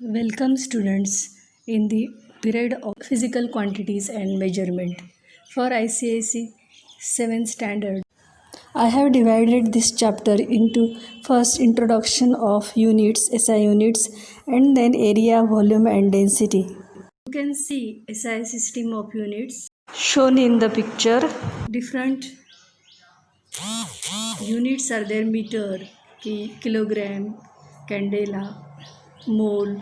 Welcome students in the period of physical quantities and measurement for ICSE 7th standard. I have divided this chapter into first introduction of units, SI units, and then area, volume and density. You can see SI system of units shown in the picture. Different units are there: meter, kilogram, candela, mole,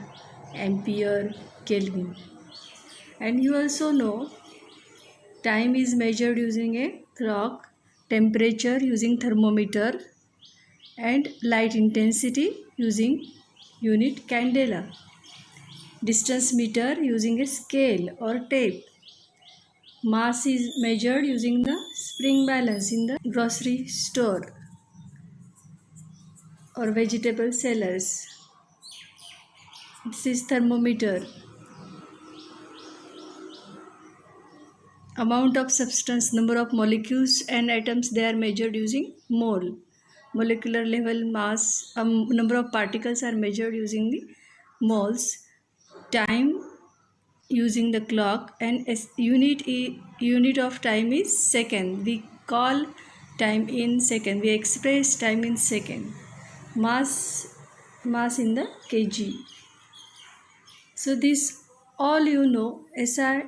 ampere, Kelvin. And you also know time is measured using a clock, temperature using thermometer, and light intensity using unit candela. Distance meter using a scale or tape. Mass is measured using the spring balance in the grocery store or vegetable sellers. This is thermometer. Amount of substance, number of molecules and atoms, they are measured using mole. Molecular level, mass, number of particles are measured using the moles. Time using the clock, and unit of time is second. We call time in second. We express time in second. Mass in the kg. So this all you know. SI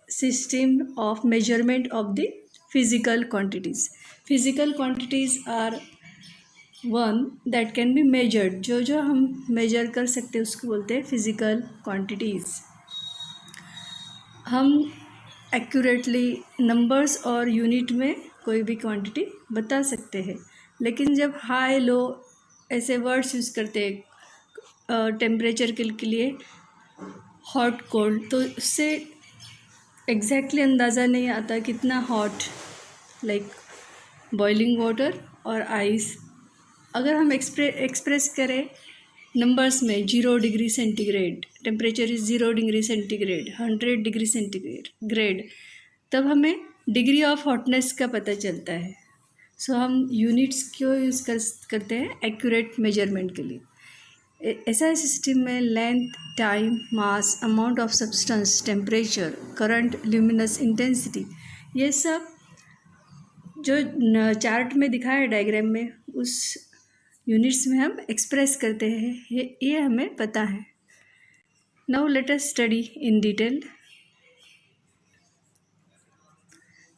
system of measurement of the physical quantities. Physical quantities are one that can be measured. जो हम measure कर सकते हैं उसको बोलते हैं physical quantities. हम accurately numbers और unit में कोई भी quantity बता सकते हैं, लेकिन जब high low ऐसे words यूज़ करते हैं टेम्परेचर के लिए hot cold, तो उससे एग्जैक्टली अंदाज़ा नहीं आता कितना हॉट, लाइक बॉइलिंग वाटर और आइस. अगर हम एक्सप्रेस करें नंबर्स में 0 degree centigrade, temperature is 0 degree centigrade, 100 degree centigrade, तब हमें डिग्री ऑफ हॉटनेस का पता चलता है. सो हम यूनिट्स क्यों यूज़ करते हैं? एक्यूरेट मेजरमेंट के लिए. SI सिस्टम में length, time, mass, amount of substance, temperature, current, luminous intensity, ये सब जो चार्ट में दिखा है डायग्राम में, उस यूनिट्स में हम एक्सप्रेस करते हैं. ये हमें पता है. Now let us study in detail.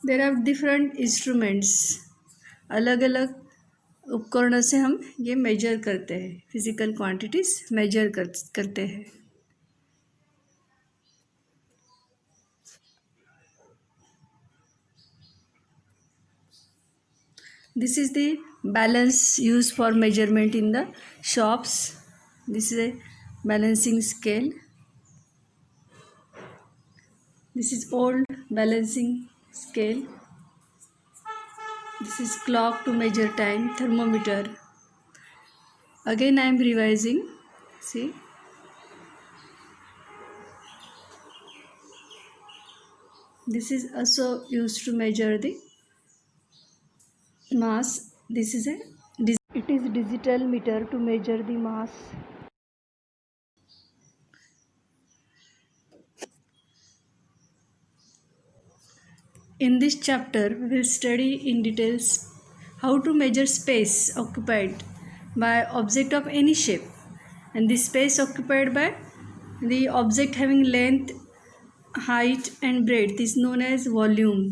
There are different instruments. अलग अलग उपकरणों से हम ये मेजर करते हैं, फिजिकल क्वांटिटीज मेजर करते हैं. This is the balance used for measurement in the shops. This is a balancing scale. This is old balancing scale. This is clock to measure time, thermometer. Again I am revising. See, this is also used to measure the mass. This is it is digital meter to measure the mass. In this chapter, we will study in details how to measure space occupied by object of any shape, and the space occupied by the object having length, height and breadth is known as volume,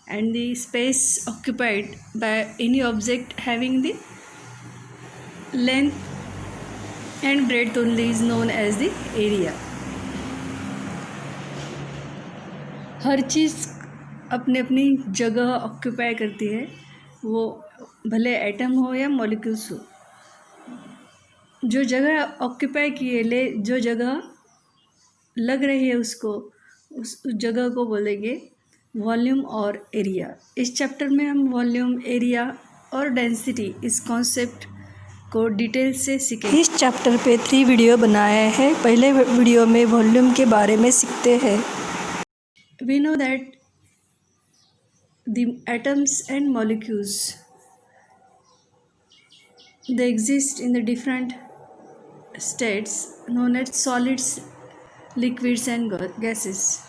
and the space occupied by any object having the length and breadth only is known as the area. हर चीज़ अपनी अपनी जगह occupy करती है, वो भले atom हो या molecules हो. जो जगह ऑक्यूपाई किए जो जगह लग रही है उसको, उस जगह को बोलेंगे वॉल्यूम और एरिया. इस चैप्टर में हम वॉल्यूम, एरिया और डेंसिटी, इस कॉन्सेप्ट को डिटेल से सीखेंगे. इस चैप्टर पे 3 वीडियो बनाए हैं. पहले वीडियो में वॉल्यूम के बारे में सीखते हैं. We know that the atoms and molecules, they exist in the different states known as solids, liquids and gases.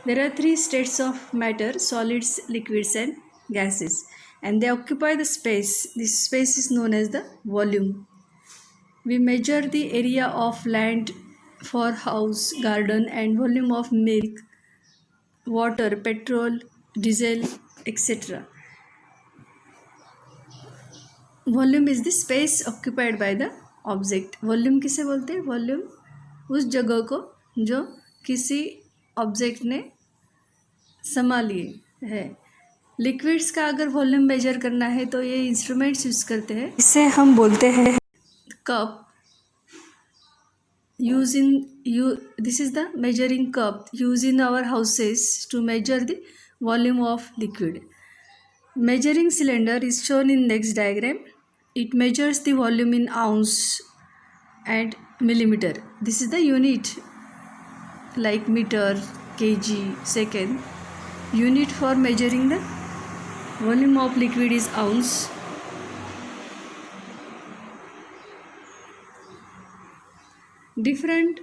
There are three states of matter: solids, liquids and gases, and they occupy the space. This space is known as the volume. We measure the area of land for house, garden, and volume of milk, water, petrol, diesel, etc. Volume is the space occupied by the object. Volume किसे बोलते हैं? Volume उस जगह को जो किसी object ने समा लिए है. लिक्विड्स का अगर वॉल्यूम मेजर करना है तो ये इंस्ट्रूमेंट्स यूज करते हैं. इसे हम बोलते हैं cup. This is the measuring cup used in our houses to measure the volume of liquid. Measuring cylinder is shown in next diagram. It measures the volume in ounce and millimeter. This is the unit like meter, kg, second. Unit for measuring the volume of liquid is ounce. Different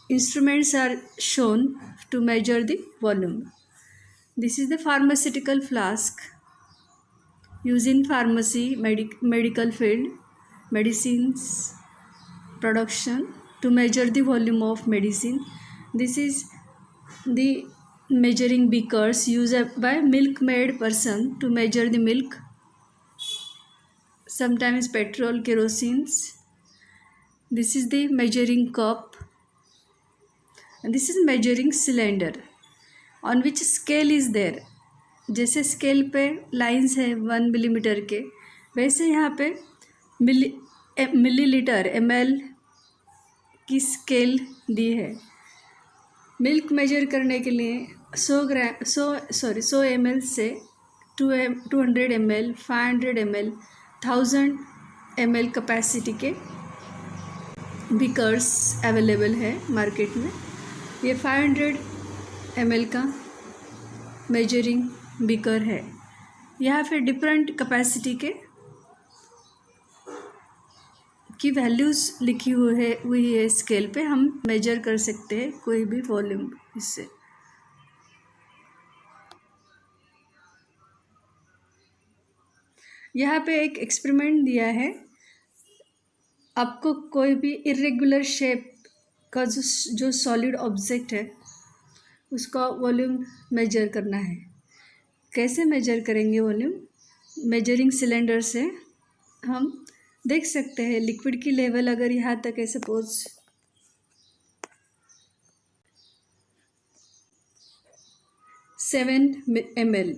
instruments are shown to measure the volume. This is the pharmaceutical flask used in pharmacy, medical field, medicines production to measure the volume of medicine. This is the measuring beakers used by milk-maid person to measure the milk. Sometimes petrol, kerosene. This is the measuring cup, and this is measuring cylinder on which scale is there. जैसे scale पे lines है 1 millimetre के, वैसे यहाँ पे millilitre ml की scale दी है. मिल्क मेजर करने के लिए 100 ml से 200 ml, 500 ml, 1000 ml कैपेसिटी के बीकर्स अवेलेबल है मार्केट में. ये 500 ml का मेजरिंग बीकर है. यहाँ पे डिफरेंट कैपेसिटी की वैल्यूज़ लिखी हुई है स्केल पे. हम मेजर कर सकते हैं कोई भी वॉल्यूम इससे. यहाँ पे एक एक्सपेरिमेंट दिया है. आपको कोई भी इरेगुलर शेप का जो सॉलिड ऑब्जेक्ट है उसका वॉल्यूम मेजर करना है. कैसे मेजर करेंगे वॉल्यूम? मेजरिंग सिलेंडर से हम देख सकते हैं लिक्विड की लेवल अगर यहाँ तक है, सपोज 7 ml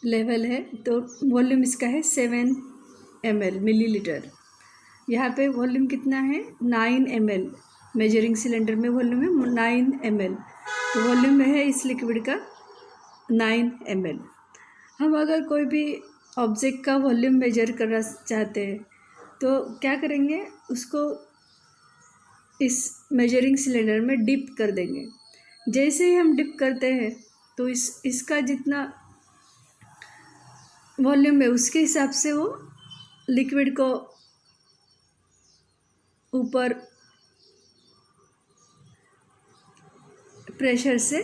लेवल है तो वॉल्यूम इसका है 7 ml मिलीलीटर. यहाँ पे वॉल्यूम कितना है? 9 ml. मेजरिंग सिलेंडर में वॉल्यूम है 9 ml. तो वॉल्यूम है इस लिक्विड का 9 ml. हम अगर कोई भी ऑब्जेक्ट का वॉल्यूम मेजर करना चाहते हैं तो क्या करेंगे? उसको इस मेजरिंग सिलेंडर में डिप कर देंगे. जैसे ही हम डिप करते हैं तो इसका जितना वॉल्यूम है उसके हिसाब से वो लिक्विड को ऊपर प्रेशर से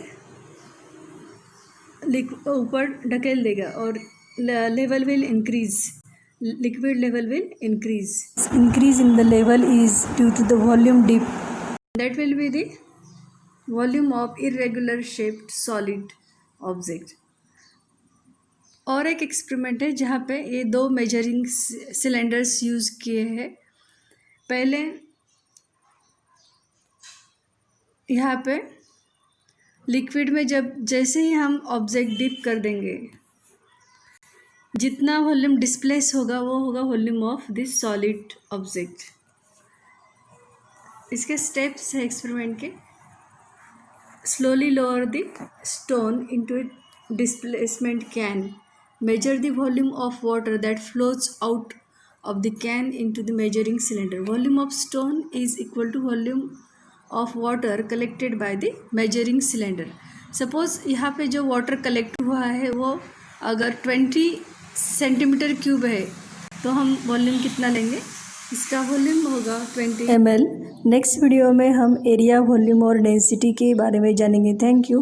ऊपर ढकेल देगा और level will increase. Liquid level will increase. Increase in the level is due to the volume dip. That will be the volume of irregular shaped solid object. और एक एक्सपेरिमेंट है जहाँ पे ये 2 मेजरिंग सिलेंडर्स यूज़ किए हैं. पहले यहाँ पे लिक्विड में जैसे ही हम ऑब्जेक्ट डिप कर देंगे जितना वॉल्यूम डिस्प्लेस होगा वो होगा volume of this solid object. इसके स्टेप्स है एक्सपेरिमेंट के. Slowly lower the stone into displacement can. Measure the volume of water that flows out of the can into the measuring cylinder. Volume of stone is equal to volume of water collected by the measuring cylinder. Suppose यहाँ पे जो water collect हुआ है वो अगर 20 centimetre cube है तो हम वॉल्यूम कितना लेंगे? इसका वॉल्यूम होगा 20 ml। नेक्स्ट वीडियो में हम एरिया, वॉल्यूम और डेंसिटी के बारे में जानेंगे। Thank you.